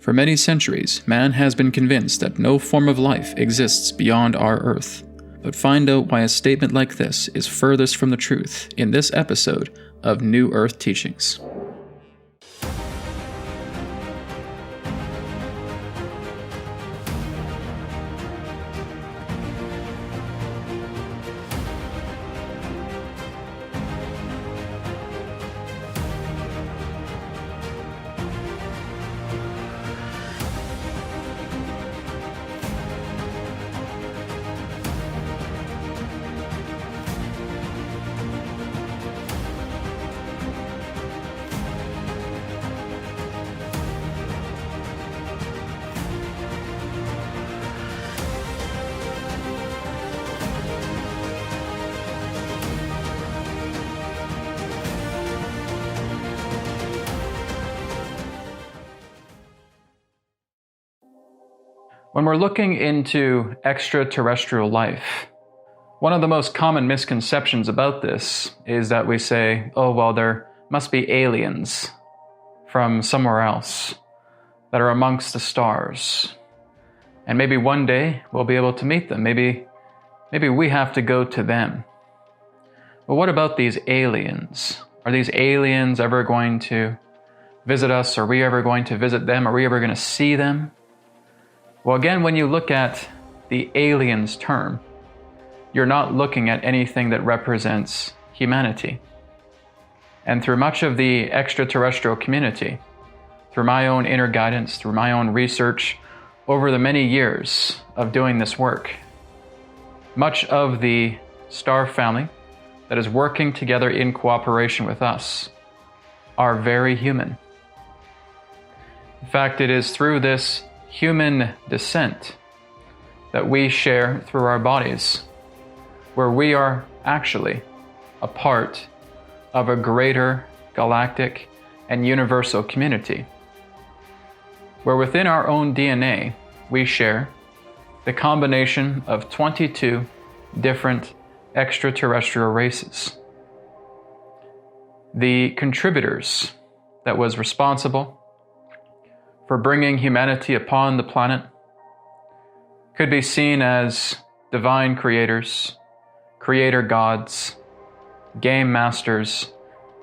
For many centuries, man has been convinced that no form of life exists beyond our Earth. But find out why a statement like this is furthest from the truth in this episode of New Earth Teachings. When we're looking into extraterrestrial life, one of the most common misconceptions about this is that we say, oh, well, there must be aliens from somewhere else that are amongst the stars. And maybe one day we'll be able to meet them. Maybe we have to go to them. But what about these aliens? Are these aliens ever going to visit us? Are we ever going to visit them? Are we ever going to see them? Well, again, when you look at the aliens term, you're not looking at anything that represents humanity. And through much of the extraterrestrial community, through my own inner guidance, through my own research, over the many years of doing this work, much of the star family that is working together in cooperation with us are very human. In fact, it is through this human descent that we share through our bodies, where we are actually a part of a greater galactic and universal community, where within our own DNA we share the combination of 22 different extraterrestrial races. The contributors that was responsible for bringing humanity upon the planet could be seen as divine creators, creator gods, game masters,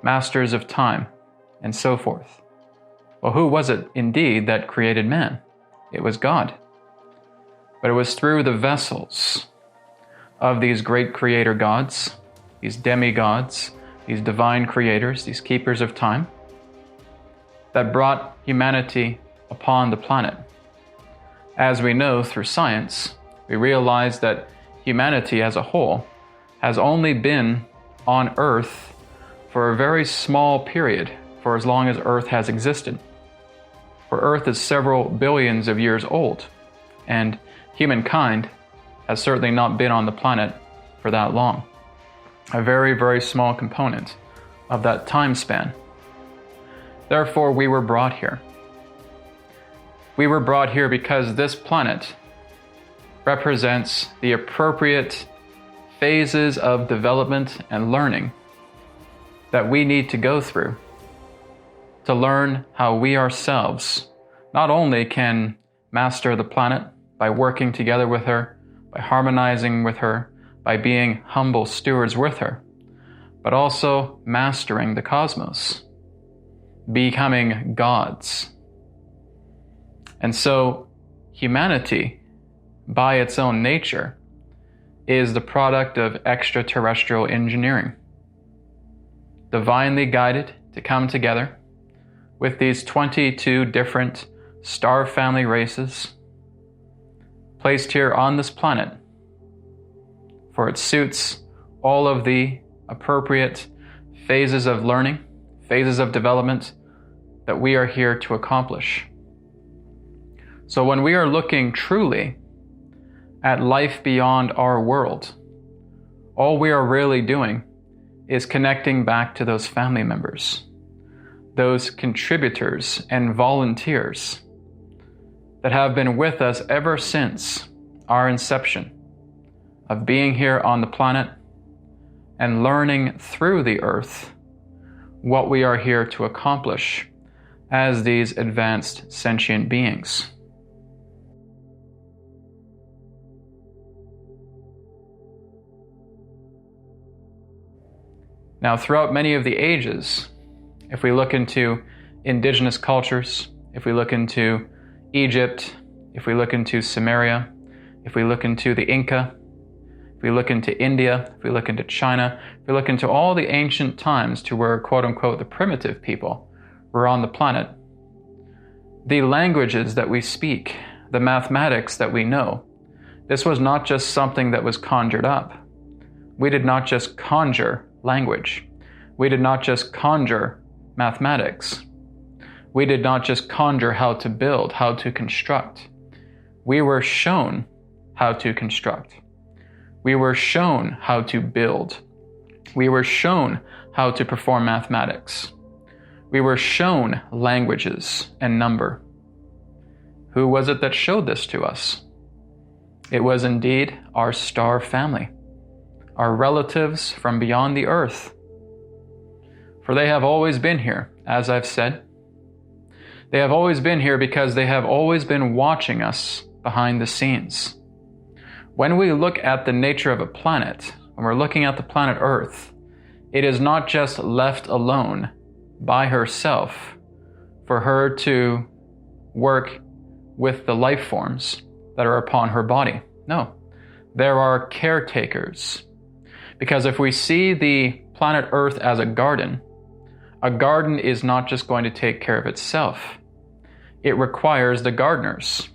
masters of time, and so forth. Well, who was it indeed that created man? It was God. But it was through the vessels of these great creator gods, these demigods, these divine creators, these keepers of time, that brought humanity upon the planet. As we know through science, we realize that humanity as a whole has only been on Earth for a very small period, for as long as Earth has existed. For Earth is several billions of years old, and humankind has certainly not been on the planet for that long. A very, very small component of that time span. Therefore, we were brought here. We were brought here because this planet represents the appropriate phases of development and learning that we need to go through to learn how we ourselves not only can master the planet by working together with her, by harmonizing with her, by being humble stewards with her, but also mastering the cosmos, becoming gods. And so humanity, by its own nature, is the product of extraterrestrial engineering, divinely guided to come together with these 22 different star family races placed here on this planet, for it suits all of the appropriate phases of learning, phases of development that we are here to accomplish. So when we are looking truly at life beyond our world, all we are really doing is connecting back to those family members, those contributors and volunteers that have been with us ever since our inception of being here on the planet and learning through the earth what we are here to accomplish as these advanced sentient beings. Now, throughout many of the ages, if we look into indigenous cultures, if we look into Egypt, if we look into Sumeria, if we look into the Inca, if we look into India, if we look into China, if we look into all the ancient times to where, quote unquote, the primitive people were on the planet, the languages that we speak, the mathematics that we know, this was not just something that was conjured up. We did not just conjure language. We did not just conjure mathematics. We did not just conjure how to build, how to construct. We were shown how to construct. We were shown how to build. We were shown how to perform mathematics. We were shown languages and number. Who was it that showed this to us? It was indeed our star family, our relatives from beyond the earth. For they have always been here, as I've said. They have always been here because they have always been watching us behind the scenes. When we look at the nature of a planet, when we're looking at the planet Earth, it is not just left alone by herself for her to work with the life forms that are upon her body. No, there are caretakers. Because if we see the planet Earth as a garden is not just going to take care of itself. It requires the gardeners.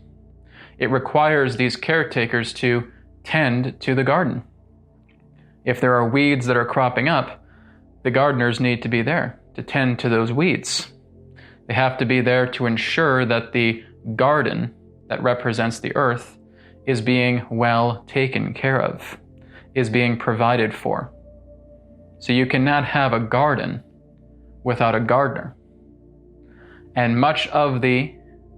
It requires these caretakers to tend to the garden. If there are weeds that are cropping up, the gardeners need to be there to tend to those weeds. They have to be there to ensure that the garden that represents the earth is being well taken care of, is being provided for. So you cannot have a garden without a gardener. And much of the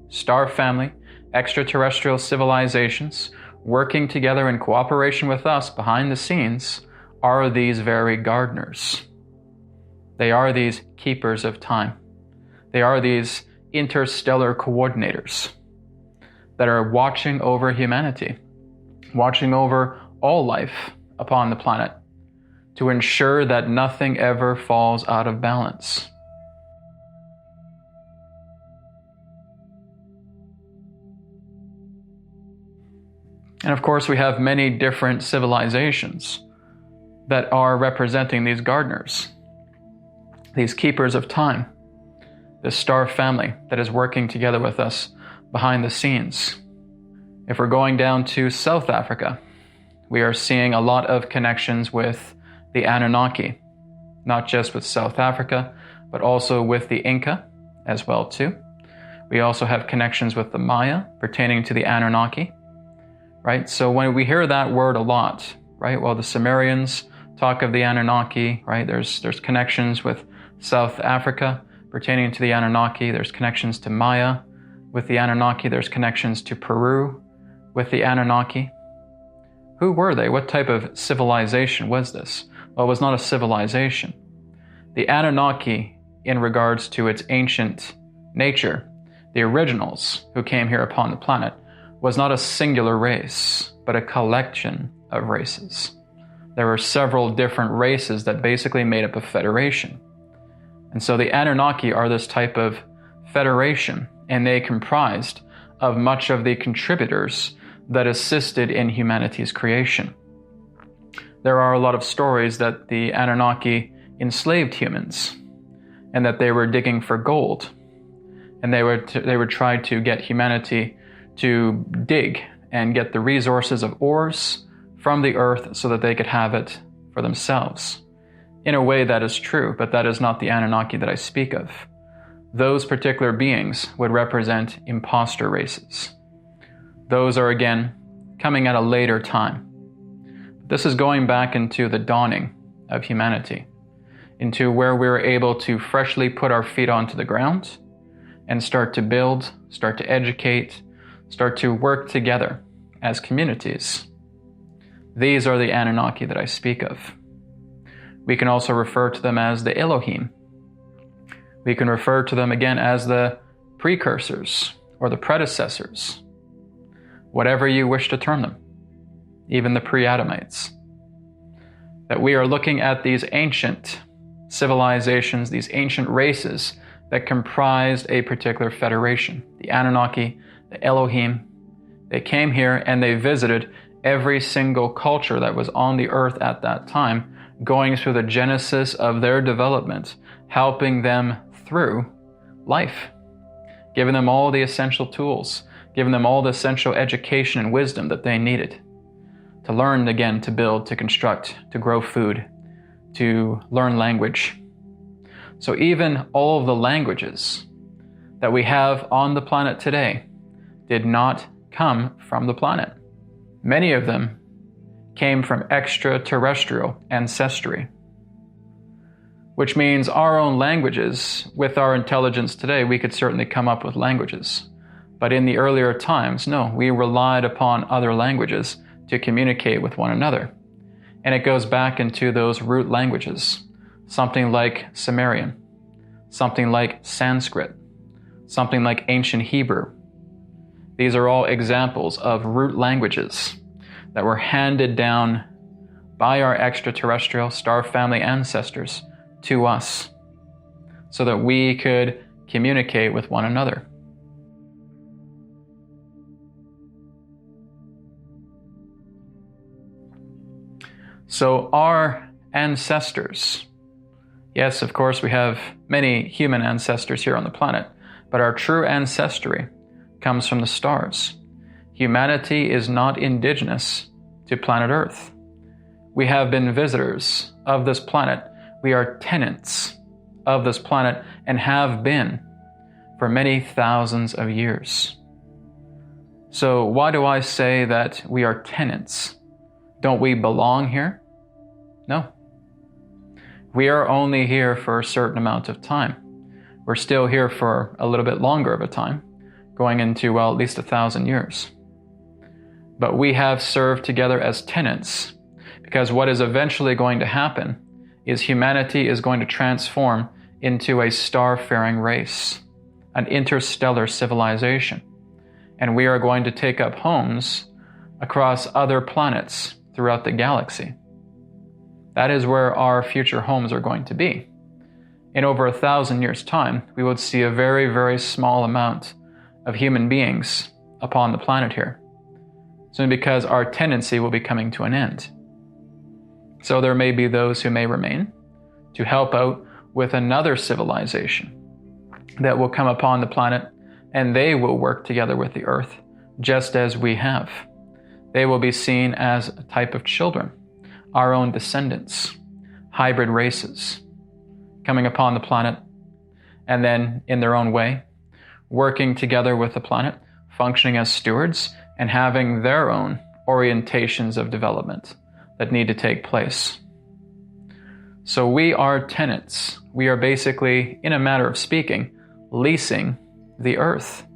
star family, extraterrestrial civilizations, working together in cooperation with us behind the scenes, are these very gardeners. They are these keepers of time. They are these interstellar coordinators that are watching over humanity, watching over all life upon the planet, to ensure that nothing ever falls out of balance. And of course, we have many different civilizations that are representing these gardeners, these keepers of time, this star family that is working together with us behind the scenes. If we're going down to South Africa, we are seeing a lot of connections with the Anunnaki, not just with South Africa, but also with the Inca as well too. We also have connections with the Maya pertaining to the Anunnaki, right? So when we hear that word a lot, right? Well, the Sumerians talk of the Anunnaki, right? There's connections with South Africa pertaining to the Anunnaki. There's connections to Maya with the Anunnaki. There's connections to Peru with the Anunnaki. Who were they? What type of civilization was this? Well, it was not a civilization. The Anunnaki, in regards to its ancient nature, the originals who came here upon the planet, was not a singular race, but a collection of races. There were several different races that basically made up a federation. And so the Anunnaki are this type of federation, and they comprised of much of the contributors that assisted in humanity's creation. There are a lot of stories that the Anunnaki enslaved humans, and that they were digging for gold, and they would try to get humanity to dig and get the resources of ores from the earth so that they could have it for themselves. In a way, that is true, but that is not the Anunnaki that I speak of. Those particular beings would represent imposter races. Those are, again, coming at a later time. This is going back into the dawning of humanity, into where we were able to freshly put our feet onto the ground and start to build, start to educate, start to work together as communities. These are the Anunnaki that I speak of. We can also refer to them as the Elohim. We can refer to them again as the precursors or the predecessors, whatever you wish to term them, even the pre-Adamites. That we are looking at these ancient civilizations, these ancient races that comprised a particular federation. The Anunnaki, the Elohim, they came here and they visited every single culture that was on the earth at that time, going through the genesis of their development, helping them through life, giving them all the essential tools, giving them all the essential education and wisdom that they needed to learn again, to build, to construct, to grow food, to learn language. So even all of the languages that we have on the planet today did not come from the planet. Many of them came from extraterrestrial ancestry, which means our own languages, with our intelligence today, we could certainly come up with languages. But in the earlier times, no, we relied upon other languages to communicate with one another. And it goes back into those root languages, something like Sumerian, something like Sanskrit, something like ancient Hebrew. These are all examples of root languages that were handed down by our extraterrestrial star family ancestors to us so that we could communicate with one another. So our ancestors, yes, of course, we have many human ancestors here on the planet, but our true ancestry comes from the stars. Humanity is not indigenous to planet Earth. We have been visitors of this planet. We are tenants of this planet and have been for many thousands of years. So why do I say that we are tenants? Don't we belong here? No. We are only here for a certain amount of time. We're still here for a little bit longer of a time, going into, well, at least 1,000 years. But we have served together as tenants, because what is eventually going to happen is humanity is going to transform into a star-faring race, an interstellar civilization. And we are going to take up homes across other planets throughout the galaxy. That is where our future homes are going to be. In over 1,000 years' time, we will see a very, very small amount of human beings upon the planet here, simply because our tendency will be coming to an end. So there may be those who may remain to help out with another civilization that will come upon the planet, and they will work together with the earth just as we have. They will be seen as a type of children, our own descendants, hybrid races, coming upon the planet, and then in their own way, working together with the planet, functioning as stewards, and having their own orientations of development that need to take place. So we are tenants. We are basically, in a matter of speaking, leasing the earth.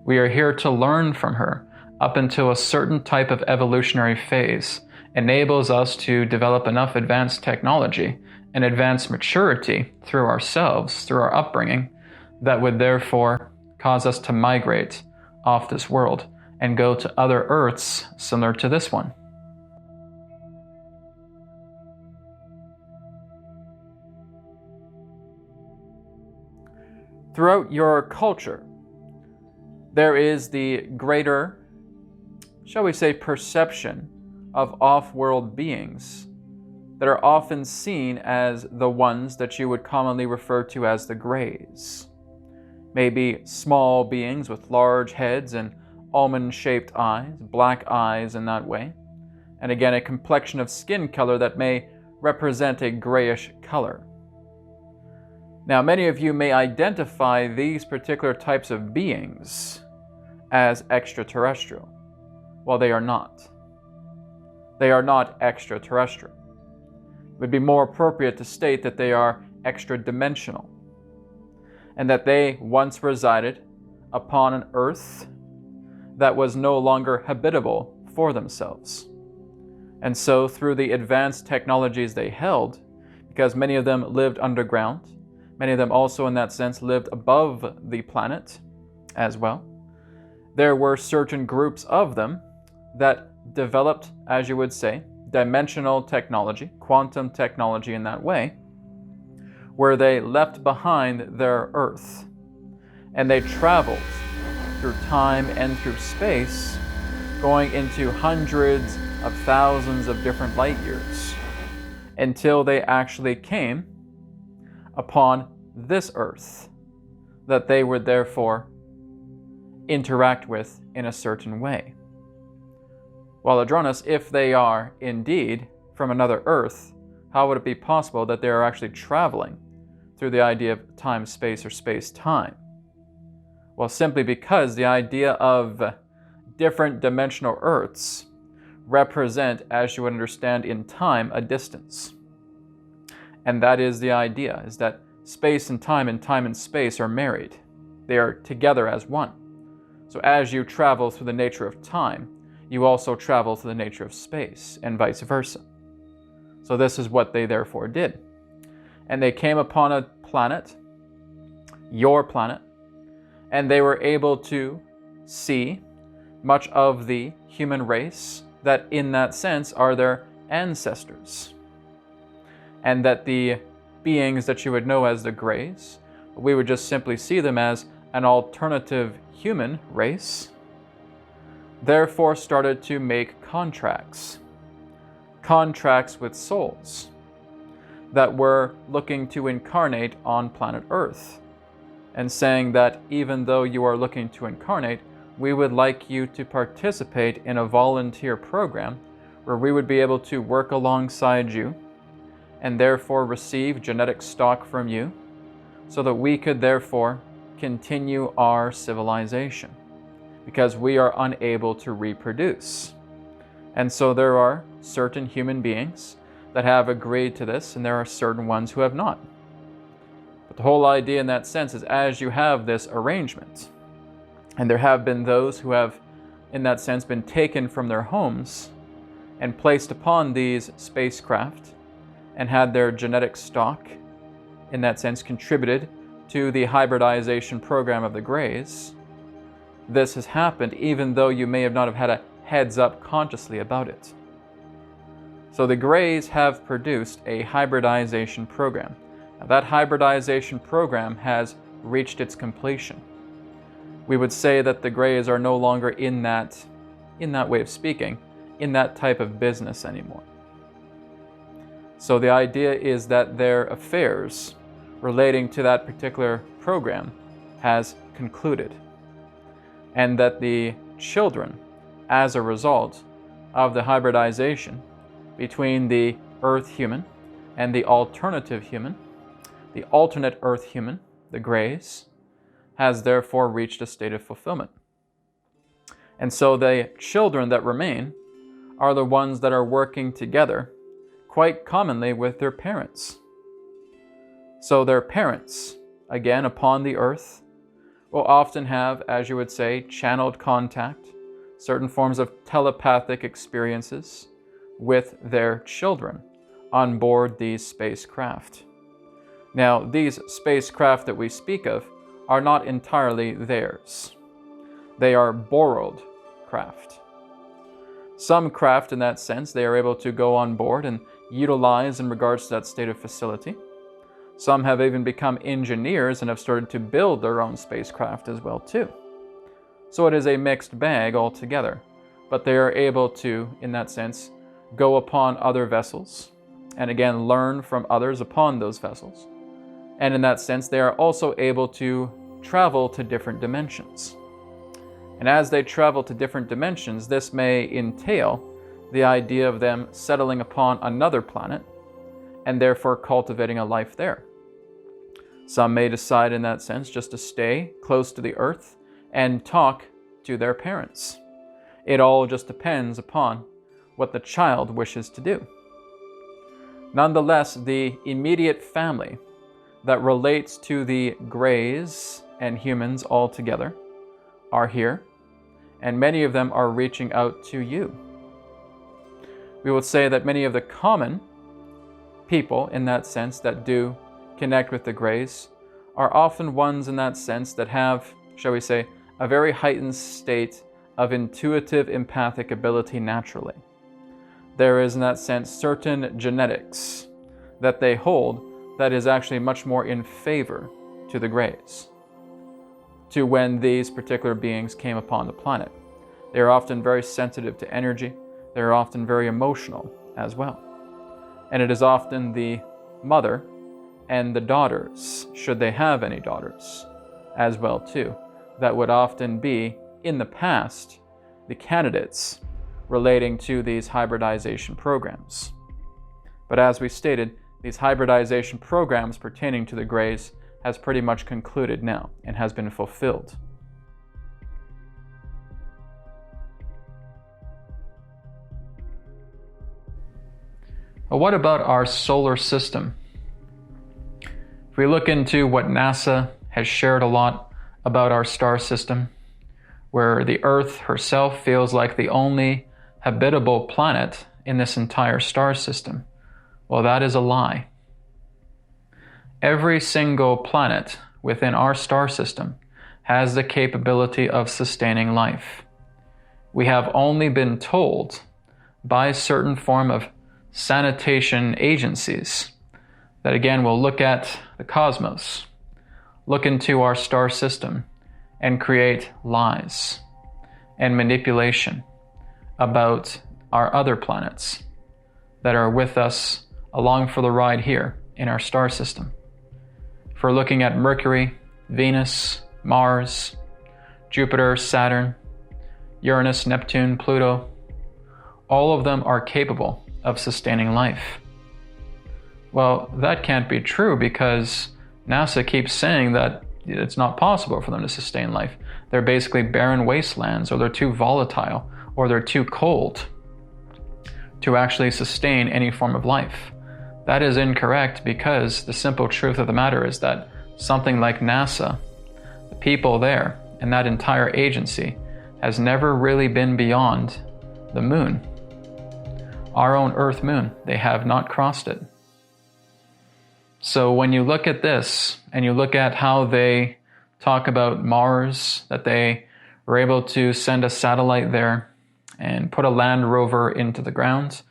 We are here to learn from her up until a certain type of evolutionary phase enables us to develop enough advanced technology and advanced maturity through ourselves, through our upbringing, that would therefore cause us to migrate off this world and go to other Earths similar to this one. Throughout your culture, there is the greater, shall we say, perception of off-world beings that are often seen as the ones that you would commonly refer to as the Greys. Maybe small beings with large heads and almond-shaped eyes, black eyes in that way, and again a complexion of skin color that may represent a grayish color. Now, many of you may identify these particular types of beings as extraterrestrial. Well, they are not. They are not extraterrestrial. It would be more appropriate to state that they are extra-dimensional, and that they once resided upon an Earth that was no longer habitable for themselves. And so through the advanced technologies they held, because many of them lived underground, Many of them also, in that sense, lived above the planet as well. There were certain groups of them that developed, as you would say, dimensional technology, quantum technology in that way, where they left behind their Earth and they traveled through time and through space, going into hundreds of thousands of different light years until they actually came upon this Earth that they would therefore interact with in a certain way. Well, Adronis, if they are indeed from another Earth, how would it be possible that they are actually traveling through the idea of time-space or space-time? Well, simply because the idea of different dimensional Earths represent, as you would understand in time, a distance. And that is the idea, is that space and time and space are married. They are together as one. So as you travel through the nature of time, you also travel through the nature of space, and vice versa. So this is what they therefore did. And they came upon a planet, your planet, and they were able to see much of the human race that in that sense are their ancestors. And that the beings that you would know as the Greys, we would just simply see them as an alternative human race, therefore started to make contracts with souls that were looking to incarnate on planet Earth, and saying that even though you are looking to incarnate, we would like you to participate in a volunteer program where we would be able to work alongside you and therefore receive genetic stock from you so that we could therefore continue our civilization, because we are unable to reproduce. And so there are certain human beings that have agreed to this, and there are certain ones who have not. But the whole idea in that sense is, as you have this arrangement, and there have been those who have, in that sense, been taken from their homes and placed upon these spacecraft and had their genetic stock, in that sense, contributed to the hybridization program of the Greys. This has happened even though you may have not have had a heads up consciously about it. So the Greys have produced a hybridization program. Now, that hybridization program has reached its completion. We would say that the Greys are no longer in that way of speaking, in that type of business anymore. So the idea is that their affairs relating to that particular program has concluded, and that the children, as a result of the hybridization between the Earth human and the alternative human, the alternate Earth human, the Greys, has therefore reached a state of fulfillment. And so the children that remain are the ones that are working together quite commonly with their parents. So their parents, again upon the Earth, will often have, as you would say, channeled contact, certain forms of telepathic experiences with their children on board these spacecraft. Now, these spacecraft that we speak of are not entirely theirs. They are borrowed craft. Some craft, in that sense, they are able to go on board and utilize in regards to that state of facility. Some have even become engineers and have started to build their own spacecraft as well too. So it is a mixed bag altogether, but they are able to, in that sense, go upon other vessels and again learn from others upon those vessels. And in that sense, they are also able to travel to different dimensions. And as they travel to different dimensions, this may entail the idea of them settling upon another planet and therefore cultivating a life there. Some may decide in that sense just to stay close to the Earth and talk to their parents. It all just depends upon what the child wishes to do. Nonetheless, the immediate family that relates to the Greys and humans all together are here, and many of them are reaching out to you. We would say that many of the common people, in that sense, that do connect with the Greys are often ones in that sense that have, shall we say, a very heightened state of intuitive empathic ability naturally. There is in that sense certain genetics that they hold that is actually much more in favor to the Greys, to when these particular beings came upon the planet. They are often very sensitive to energy. They are often very emotional as well. And it is often the mother and the daughters, should they have any daughters, as well too, that would often be, in the past, the candidates relating to these hybridization programs. But as we stated, these hybridization programs pertaining to the Greys has pretty much concluded now and has been fulfilled. Well, what about our solar system? If we look into what NASA has shared a lot about our star system, where the Earth herself feels like the only habitable planet in this entire star system, well, that is a lie. Every single planet within our star system has the capability of sustaining life. We have only been told by a certain form of sanitation agencies that, again, will look at the cosmos, look into our star system, and create lies and manipulation about our other planets that are with us along for the ride here in our star system. If we're looking at Mercury, Venus, Mars, Jupiter, Saturn, Uranus, Neptune, Pluto, all of them are capable of sustaining life. Well, that can't be true because NASA keeps saying that it's not possible for them to sustain life. They're basically barren wastelands, or they're too volatile, or they're too cold to actually sustain any form of life. That is incorrect because the simple truth of the matter is that something like NASA, the people there, and that entire agency has never really been beyond the moon. Our own Earth moon, they have not crossed it. So when you look at this and you look at how they talk about Mars, that they were able to send a satellite there and put a land rover into the ground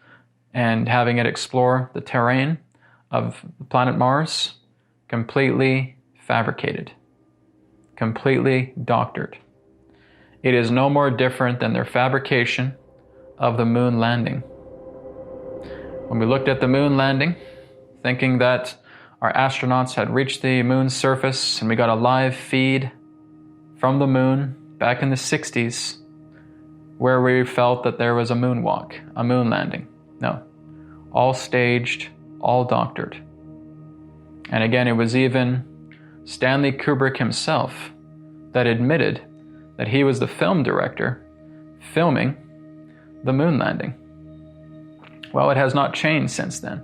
and having it explore the terrain of the planet Mars, completely fabricated, completely doctored. It is no more different than their fabrication of the moon landing. When we looked at the moon landing, thinking that our astronauts had reached the moon's surface and we got a live feed from the moon back in the 60s, where we felt that there was a moonwalk, a moon landing. No, all staged, all doctored. And again, it was even Stanley Kubrick himself that admitted that he was the film director filming the moon landing. Well, it has not changed since then.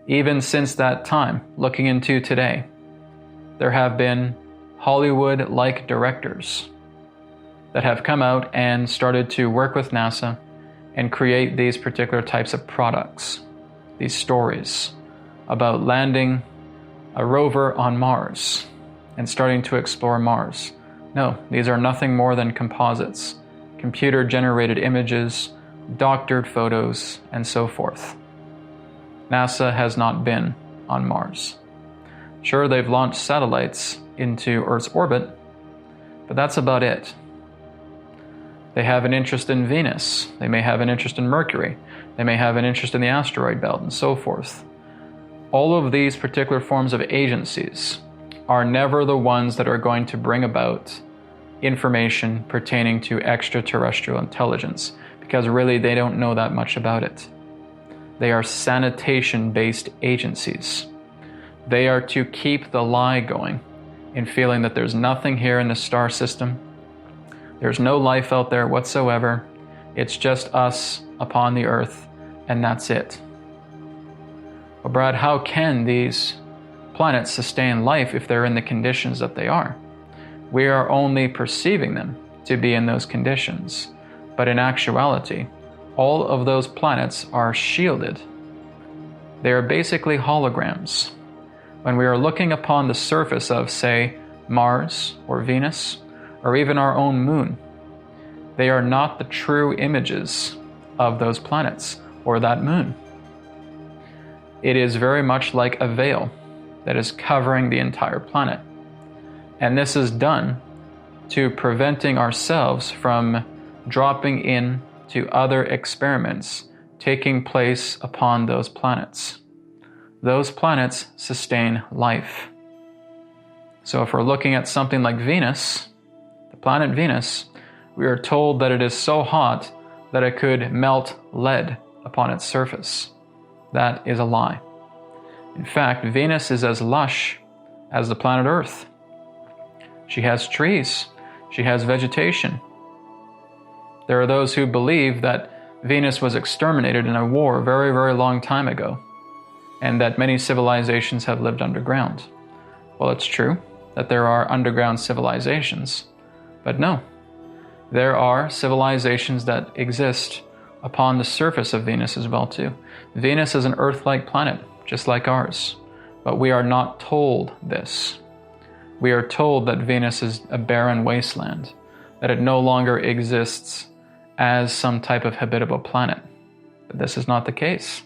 Even since that time, looking into today, there have been Hollywood-like directors that have come out and started to work with NASA and create these particular types of products, these stories about landing a rover on Mars and starting to explore Mars. No, these are nothing more than composites, computer-generated images, doctored photos, and so forth. NASA has not been on Mars. Sure, they've launched satellites into Earth's orbit, but that's about it. They have an interest in Venus. They may have an interest in Mercury. They may have an interest in the asteroid belt, and so forth. All of these particular forms of agencies are never the ones that are going to bring about information pertaining to extraterrestrial intelligence, because really they don't know that much about it. They are sanitation-based agencies. They are to keep the lie going in feeling that there's nothing here in the star system. There's no life out there whatsoever. It's just us upon the Earth, and that's it. Well, Brad, how can these planets sustain life if they're in the conditions that they are? We are only perceiving them to be in those conditions. But in actuality, all of those planets are shielded. They are basically holograms. When we are looking upon the surface of, say, Mars or Venus, or even our own moon, they are not the true images of those planets or that moon. It is very much like a veil that is covering the entire planet. And this is done to preventing ourselves from dropping in to other experiments taking place upon those planets. Those planets sustain life. So if we're looking at something like Venus, the planet Venus, we are told that it is so hot that it could melt lead upon its surface. That is a lie. In fact, Venus is as lush as the planet Earth. She has trees. She has vegetation. There are those who believe that Venus was exterminated in a war a very, very long time ago, and that many civilizations have lived underground. Well, it's true that there are underground civilizations, but no, there are civilizations that exist upon the surface of Venus as well too. Venus is an Earth-like planet, just like ours, but we are not told this. We are told that Venus is a barren wasteland, that it no longer exists as some type of habitable planet. But this is not the case.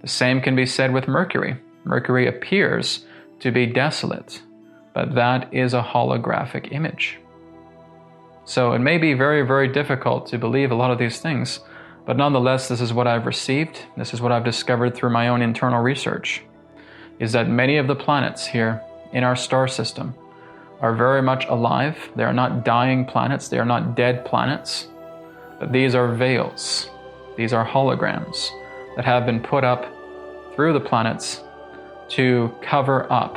The same can be said with Mercury. Mercury appears to be desolate, but that is a holographic image. So it may be very, very difficult to believe a lot of these things, but nonetheless, this is what I've received. This is what I've discovered through my own internal research, is that many of the planets here in our star system are very much alive. They are not dying planets. They are not dead planets. But these are veils. These are holograms that have been put up through the planets to cover up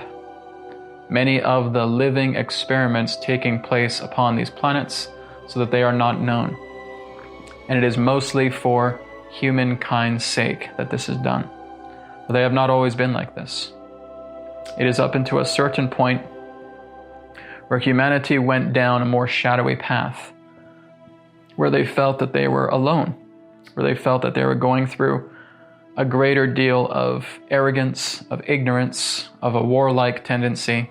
many of the living experiments taking place upon these planets so that they are not known. And it is mostly for humankind's sake that this is done. But they have not always been like this. It is up until a certain point where humanity went down a more shadowy path, where they felt that they were alone, where they felt that they were going through a greater deal of arrogance, of ignorance, of a warlike tendency,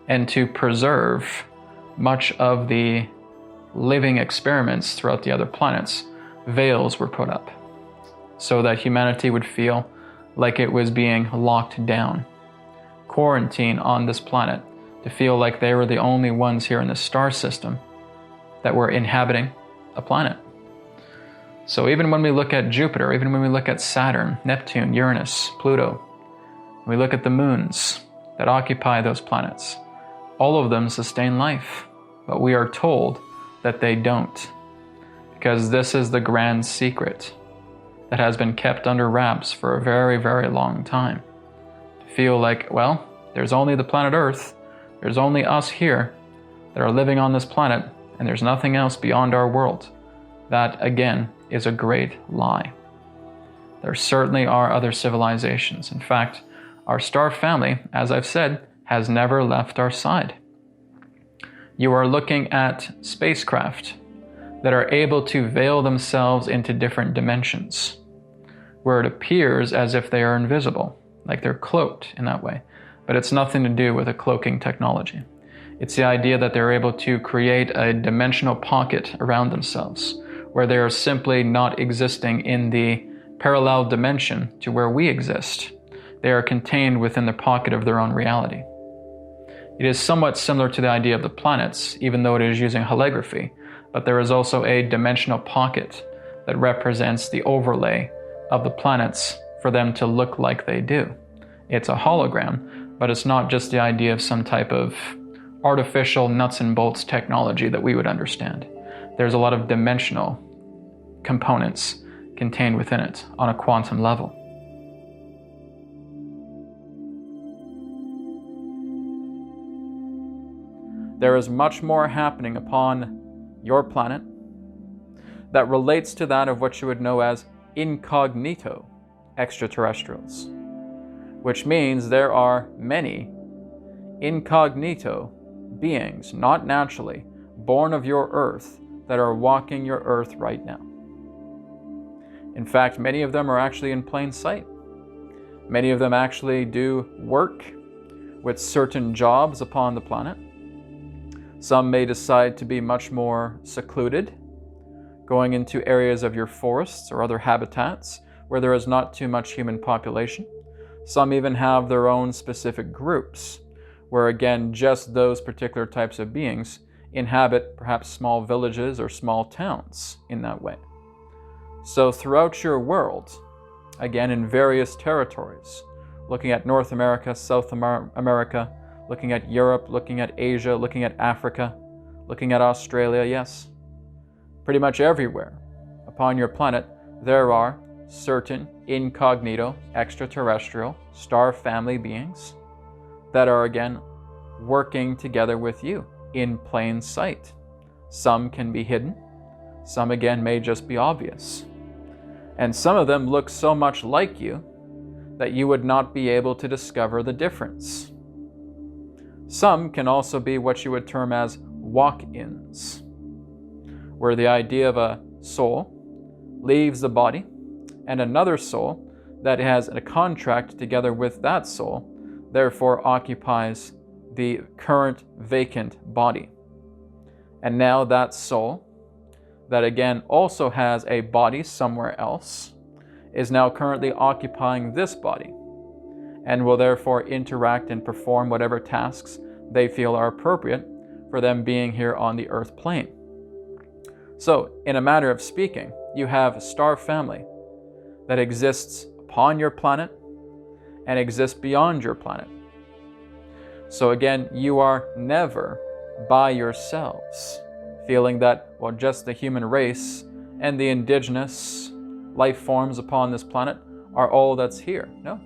and to preserve much of the living experiments throughout the other planets, veils were put up so that humanity would feel like it was being locked down, quarantined on this planet, to feel like they were the only ones here in the star system that were inhabiting a planet. So even when we look at Jupiter, even when we look at Saturn, Neptune, Uranus, Pluto, we look at the moons that occupy those planets, all of them sustain life, but we are told that they don't, because this is the grand secret that has been kept under wraps for a very, very long time. To feel like, well, there's only the planet Earth, there's only us here that are living on this planet, and there's nothing else beyond our world. That, again, is a great lie. There certainly are other civilizations. In fact, our star family, as I've said, has never left our side. You are looking at spacecraft that are able to veil themselves into different dimensions, where it appears as if they are invisible, like they're cloaked in that way. But it's nothing to do with a cloaking technology. It's the idea that they're able to create a dimensional pocket around themselves, where they are simply not existing in the parallel dimension to where we exist. They are contained within the pocket of their own reality. It is somewhat similar to the idea of the planets, even though it is using holography, but there is also a dimensional pocket that represents the overlay of the planets for them to look like they do. It's a hologram, but it's not just the idea of some type of artificial nuts and bolts technology that we would understand. There's a lot of dimensional components contained within it on a quantum level. There is much more happening upon your planet that relates to that of what you would know as incognito extraterrestrials, which means there are many incognito beings, not naturally, born of your Earth, that are walking your Earth right now. In fact, many of them are actually in plain sight. Many of them actually do work with certain jobs upon the planet. Some may decide to be much more secluded, going into areas of your forests or other habitats where there is not too much human population. Some even have their own specific groups, where again, just those particular types of beings inhabit perhaps small villages or small towns in that way. So throughout your world, again in various territories, looking at North America, South America, looking at Europe, looking at Asia, looking at Africa, looking at Australia, yes, pretty much everywhere upon your planet, there are certain incognito, extraterrestrial, star family beings that are again working together with you in plain sight. Some can be hidden, some again may just be obvious. And some of them look so much like you that you would not be able to discover the difference. Some can also be what you would term as walk-ins, where the idea of a soul leaves the body and another soul that has a contract together with that soul therefore occupies the current vacant body. And now that soul, that again also has a body somewhere else, is now currently occupying this body and will therefore interact and perform whatever tasks they feel are appropriate for them being here on the earth plane. So, in a matter of speaking, you have a star family that exists upon your planet and exists beyond your planet. So again, you are never by yourselves, feeling that, well, just the human race and the indigenous life forms upon this planet are all that's here. No.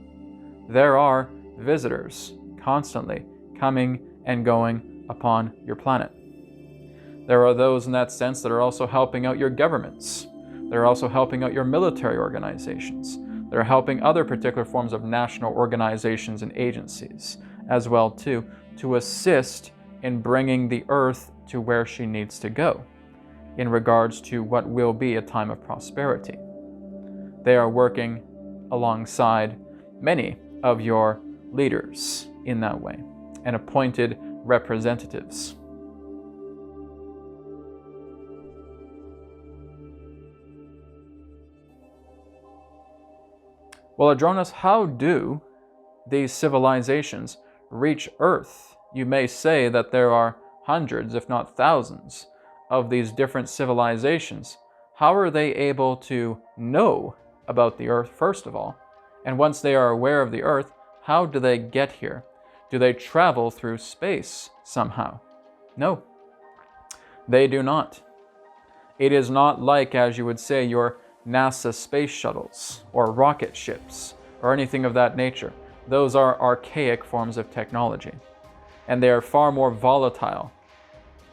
There are visitors constantly coming and going upon your planet. There are those in that sense that are also helping out your governments. They're also helping out your military organizations. They're helping other particular forms of national organizations and agencies as well too, to assist in bringing the earth to where she needs to go in regards to what will be a time of prosperity. They are working alongside many of your leaders in that way and appointed representatives. Well, Adronis, how do these civilizations reach Earth? You may say that there are hundreds, if not thousands, of these different civilizations. How are they able to know about the Earth, first of all? And once they are aware of the Earth, how do they get here? Do they travel through space somehow? No, they do not. It is not like, as you would say, your NASA space shuttles or rocket ships or anything of that nature. Those are archaic forms of technology, and they are far more volatile,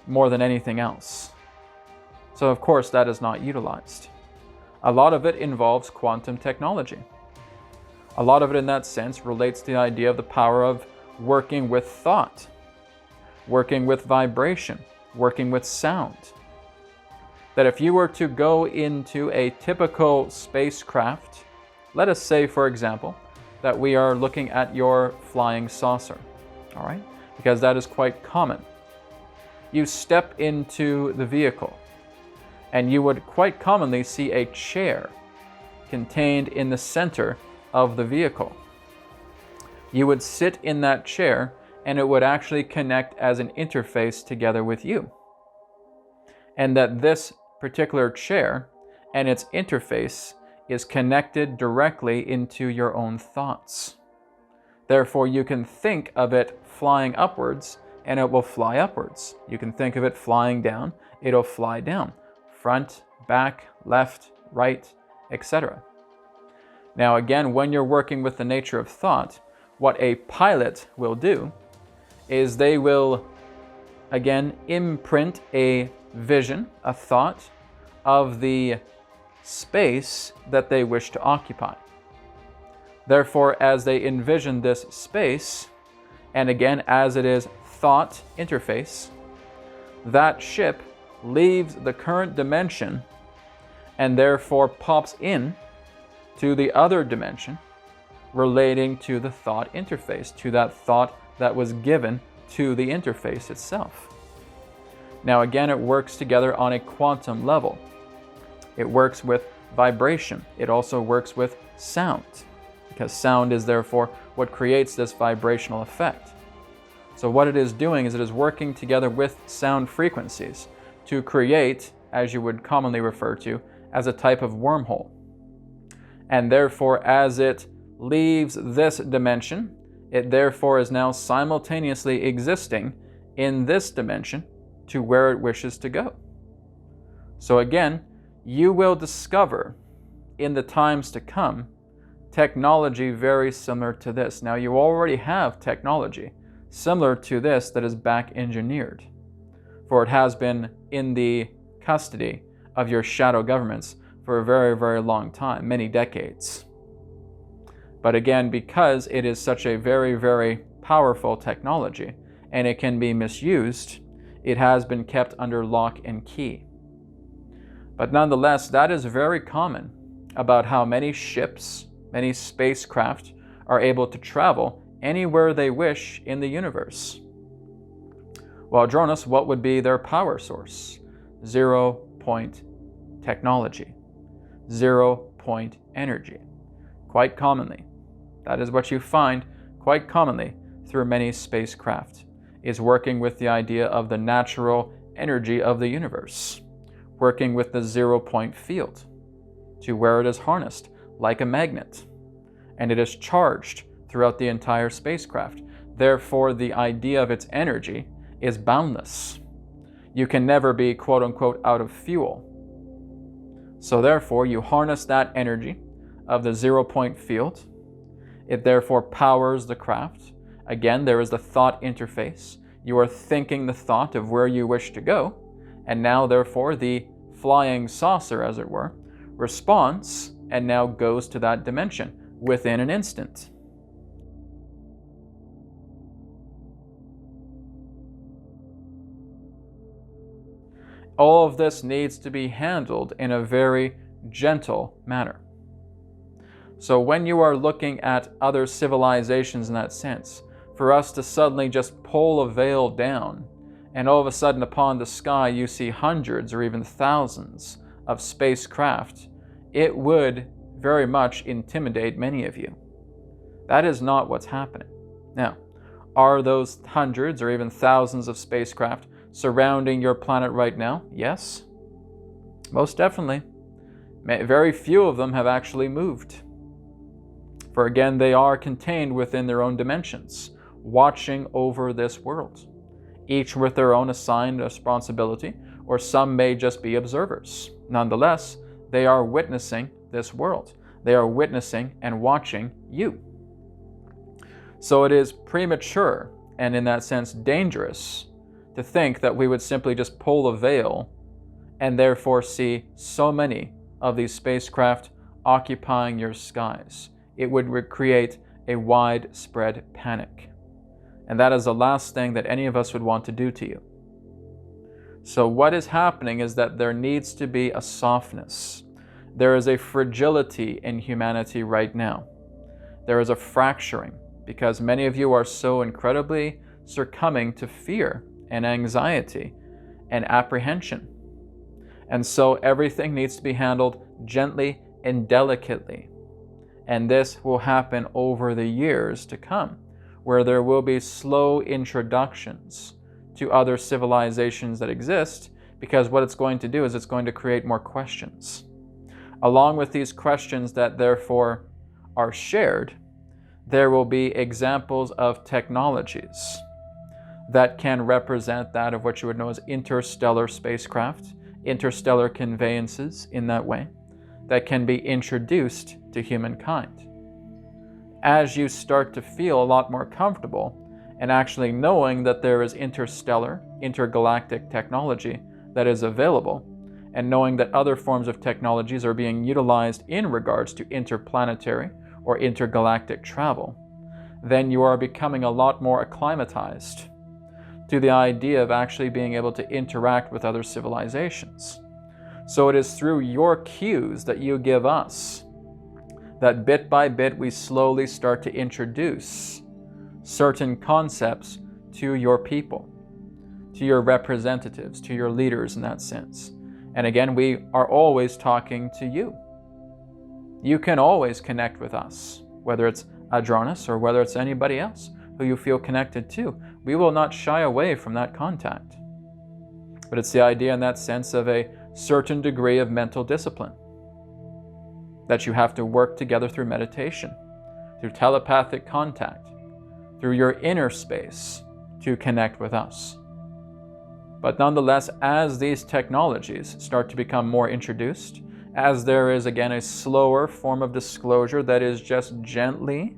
more than anything else. So of course that is not utilized. A lot of it involves quantum technology. A lot of it in that sense relates to the idea of the power of working with thought, working with vibration, working with sound. That if you were to go into a typical spacecraft, let us say, for example, that we are looking at your flying saucer, all right? Because that is quite common. You step into the vehicle, and you would quite commonly see a chair contained in the center of the vehicle. You would sit in that chair, and it would actually connect as an interface together with you. And that this particular chair and its interface is connected directly into your own thoughts. Therefore, you can think of it flying upwards, and it will fly upwards. You can think of it flying down, it'll fly down. Front, back, left, right, etc. Now again, when you're working with the nature of thought, what a pilot will do is they will, again, imprint a vision, a thought of the space that they wish to occupy. Therefore, as they envision this space, and again, as it is thought interface, that ship leaves the current dimension and therefore pops in to the other dimension relating to the thought interface, to that thought that was given to the interface itself. Now again, it works together on a quantum level. It works with vibration. It also works with sound, because sound is therefore what creates this vibrational effect. So what it is doing is it is working together with sound frequencies to create, as you would commonly refer to, as a type of wormhole. And therefore, as it leaves this dimension, it therefore is now simultaneously existing in this dimension to where it wishes to go. So again, you will discover in the times to come technology very similar to this. Now, you already have technology similar to this that is back engineered, for it has been in the custody of your shadow governments for a very, very long time, many decades. But again, because it is such a very, very powerful technology and it can be misused, it has been kept under lock and key. But nonetheless, that is very common about how many ships, many spacecraft are able to travel anywhere they wish in the universe. Well, Adronis, what would be their power source? 0-point technology, 0-point energy. Quite commonly, that is what you find quite commonly through many spacecraft, is working with the idea of the natural energy of the universe, working with the 0-point field to where it is harnessed like a magnet, and it is charged throughout the entire spacecraft. Therefore, the idea of its energy is boundless. You can never be quote-unquote out of fuel. So therefore, you harness that energy of the 0-point field. It therefore powers the craft. Again, there is the thought interface. You are thinking the thought of where you wish to go, and now therefore the flying saucer, as it were, responds and now goes to that dimension within an instant. All of this needs to be handled in a very gentle manner. So when you are looking at other civilizations in that sense, for us to suddenly just pull a veil down and all of a sudden upon the sky you see hundreds or even thousands of spacecraft, it would very much intimidate many of you. That is not what's happening. Now, are those hundreds or even thousands of spacecraft surrounding your planet right now? Yes, most definitely. Very few of them have actually moved. For again, they are contained within their own dimensions, watching over this world, each with their own assigned responsibility, or some may just be observers. Nonetheless, they are witnessing this world. They are witnessing and watching you. So it is premature and in that sense dangerous to think that we would simply just pull a veil and therefore see so many of these spacecraft occupying your skies. It would create a widespread panic. And that is the last thing that any of us would want to do to you. So what is happening is that there needs to be a softness. There is a fragility in humanity right now. There is a fracturing because many of you are so incredibly succumbing to fear and anxiety and apprehension. And so everything needs to be handled gently and delicately. And this will happen over the years to come, where there will be slow introductions to other civilizations that exist, because what it's going to do is it's going to create more questions. Along with these questions that therefore are shared, there will be examples of technologies that can represent that of what you would know as interstellar spacecraft, interstellar conveyances in that way, that can be introduced to humankind. As you start to feel a lot more comfortable and actually knowing that there is interstellar, intergalactic technology that is available, and knowing that other forms of technologies are being utilized in regards to interplanetary or intergalactic travel, then you are becoming a lot more acclimatized to the idea of actually being able to interact with other civilizations. So it is through your cues that you give us that bit by bit we slowly start to introduce certain concepts to your people, to your representatives, to your leaders in that sense. And again, we are always talking to you. You can always connect with us, whether it's Adronis or whether it's anybody else who you feel connected to. We will not shy away from that contact. But it's the idea in that sense of a certain degree of mental discipline that you have to work together through meditation, through telepathic contact, through your inner space to connect with us. But nonetheless, as these technologies start to become more introduced, as there is again a slower form of disclosure that is just gently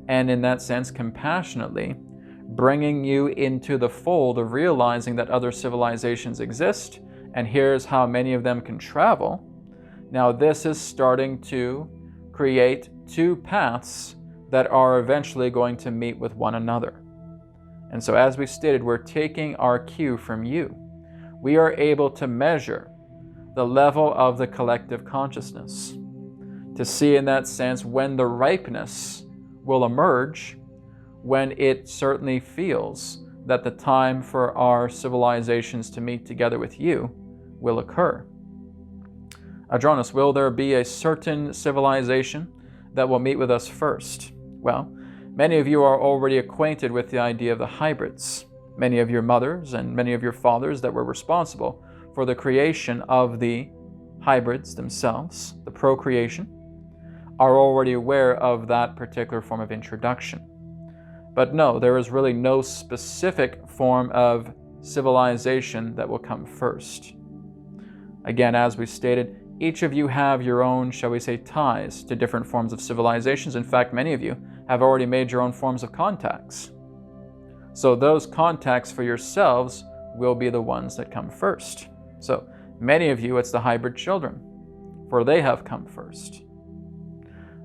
and in that sense compassionately bringing you into the fold of realizing that other civilizations exist, and here's how many of them can travel. Now this is starting to create two paths that are eventually going to meet with one another. And so as we stated, we're taking our cue from you. We are able to measure the level of the collective consciousness to see in that sense when the ripeness will emerge, when it certainly feels that the time for our civilizations to meet together with you will occur. Adronis, will there be a certain civilization that will meet with us first? Well, many of you are already acquainted with the idea of the hybrids. Many of your mothers and many of your fathers that were responsible for the creation of the hybrids themselves, the procreation, are already aware of that particular form of introduction. But no, there is really no specific form of civilization that will come first. Again, as we stated, each of you have your own, shall we say, ties to different forms of civilizations. In fact, many of you have already made your own forms of contacts. So those contacts for yourselves will be the ones that come first. So many of you, it's the hybrid children, for they have come first.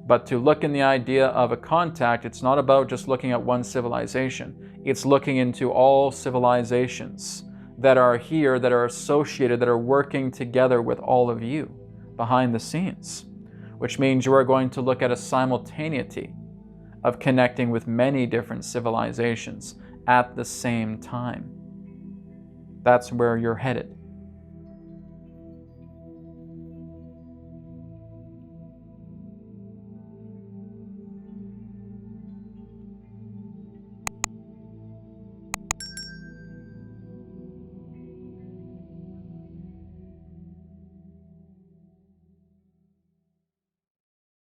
But to look in the idea of a contact, it's not about just looking at one civilization. It's looking into all civilizations that are here, that are associated, that are working together with all of you behind the scenes, which means you are going to look at a simultaneity of connecting with many different civilizations at the same time. That's where you're headed.